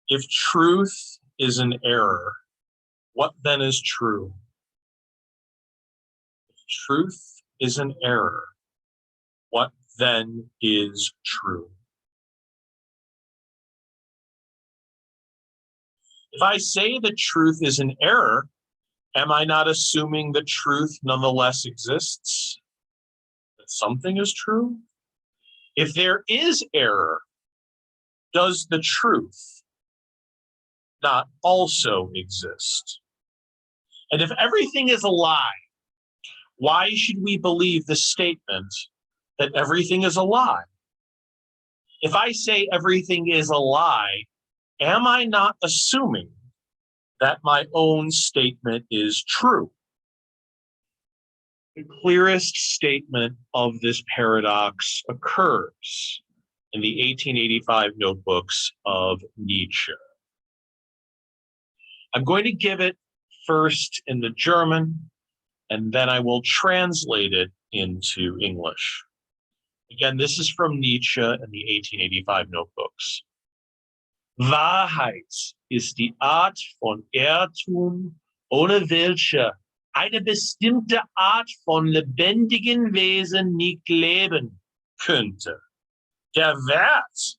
If truth is an error, what then is true? If truth is an error, what then is true? If I say that truth is an error, am I not assuming that truth nonetheless exists? That something is true? If there is error, does the truth not also exist? And if everything is a lie, why should we believe the statement that everything is a lie? If I say everything is a lie, am I not assuming that my own statement is true? The clearest statement of this paradox occurs in the 1885 notebooks of Nietzsche. I'm going to give it first in the German, and then I will translate it into English. Again, this is from Nietzsche in the 1885 notebooks. Wahrheit ist die Art von Irrtum, ohne welche eine bestimmte Art von lebendigen Wesen nicht leben könnte. Der Wert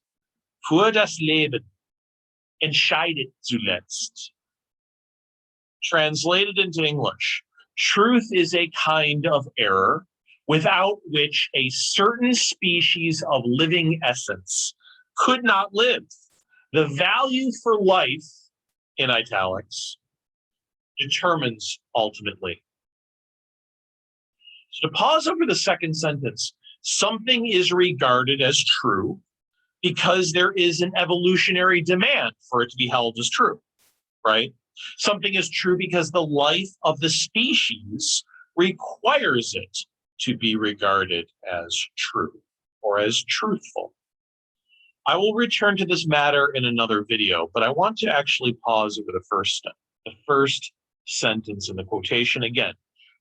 für das Leben entscheidet zuletzt. Translated into English, truth is a kind of error without which a certain species of living essence could not live. The value for life, in italics, determines ultimately. So to pause over the second sentence, something is regarded as true because there is an evolutionary demand for it to be held as true, right? Something is true because the life of the species requires it to be regarded as true or as truthful. I will return to this matter in another video, but I want to actually pause over the first sentence in the quotation again.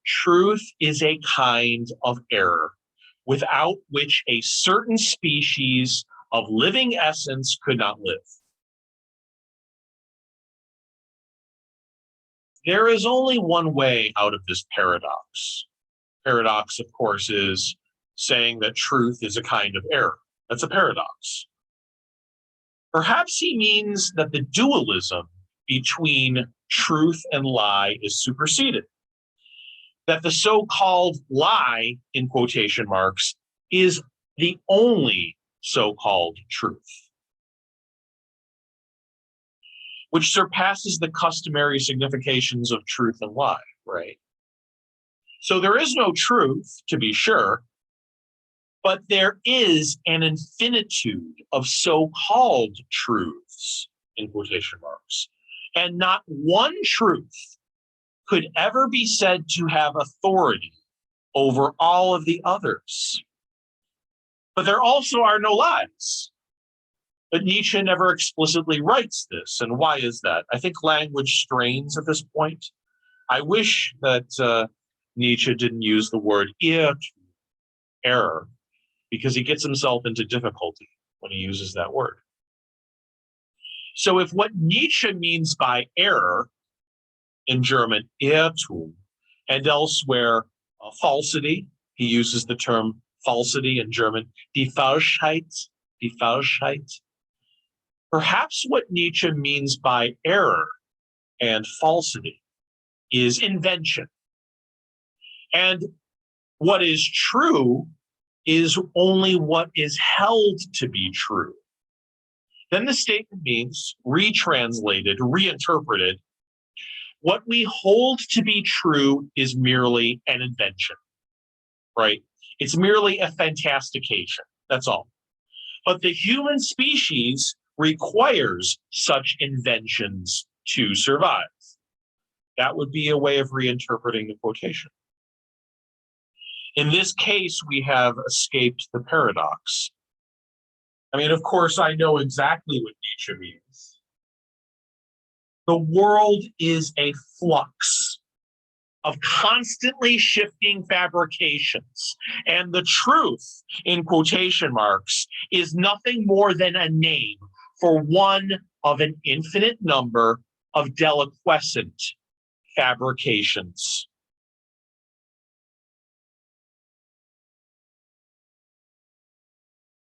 Truth is a kind of error without which a certain species of living essence could not live. There is only one way out of this paradox. Paradox, of course, is saying that truth is a kind of error. That's a paradox. Perhaps he means that the dualism between truth and lie is superseded. That the so-called lie, in quotation marks, is the only so-called truth, which surpasses the customary significations of truth and lie, right? So there is no truth, to be sure, but there is an infinitude of so-called truths, in quotation marks, and not one truth could ever be said to have authority over all of the others. But there also are no lies. But Nietzsche never explicitly writes this. And why is that? I think language strains at this point. I wish that Nietzsche didn't use the word error, because he gets himself into difficulty when he uses that word. So if what Nietzsche means by error, in German, Irrtum, and elsewhere, falsity, he uses the term falsity in German, die Falschheit. Perhaps what Nietzsche means by error and falsity is invention. And what is true is only what is held to be true. Then the statement means, retranslated, reinterpreted, what we hold to be true is merely an invention, right? It's merely a fantastication, that's all. But the human species requires such inventions to survive. That would be a way of reinterpreting the quotation. In this case, we have escaped the paradox. I mean, of course, I know exactly what Nietzsche means. The world is a flux of constantly shifting fabrications, and the truth, in quotation marks, is nothing more than a name for one of an infinite number of deliquescent fabrications.